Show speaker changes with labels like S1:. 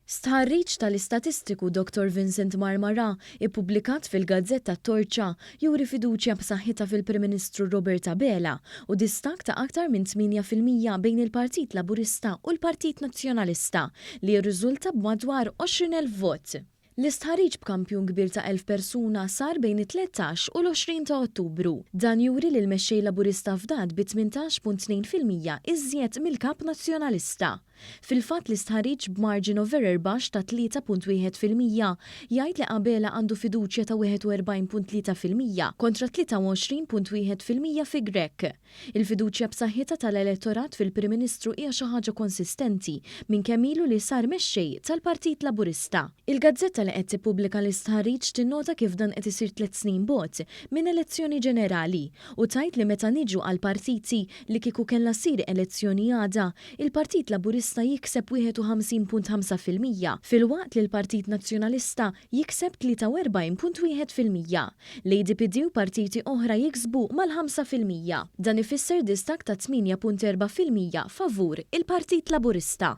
S1: Stħarriġ tal-istatistiku Dr. Vincent Marmara ippubblikat fil-Gazzetta Torċa juri fiduċja b'saħħitha fil-Prim Ministru Robert Abela u distak ta' aktar minn 8% bejn il-Partit Laburista u l-Partit Nazzjonalista li jirriżulta b'madwar 20,000 vot. L-istħarriġ b'kampjun kbir ta' 1000 persuna sar bejn it-13 u l-20 ta' Ottubru. Dan juri li l-mexxej Laburista f'Dad bi 18.2% iżjed mill-Kap Nazzjonalista. Fil-fatt l-istħarriġ b'margin of error baxx ta' 3.1% jgħid li Abela għandu fiduċja ta' 41.3% kontra 23.1% fi Grek. Il-fiduċja b'saħħitha tal-elettorat fil-Prim Ministru hija xi ħaġa konsistenti minn kemm ilu li sar mexxej tal-Partit Laburista. Il-Gazzetta li qed tippubblika l-istħarriġ tinnota kif dan qed isir 3 snin bot minn elezzjoni ġenerali u tajt li meta niġu għal partiti li kieku kellha ssir elezzjoni għada, il-Partit Laburista jikseb 51.5% fil-waqt li l-Partit Nazzjonalista jikseb 43.1%. L-ADPD u partiti oħra jiksbu mal-5%. Dan ifisser distak ta' 8.4% favur il-Partit Laburista.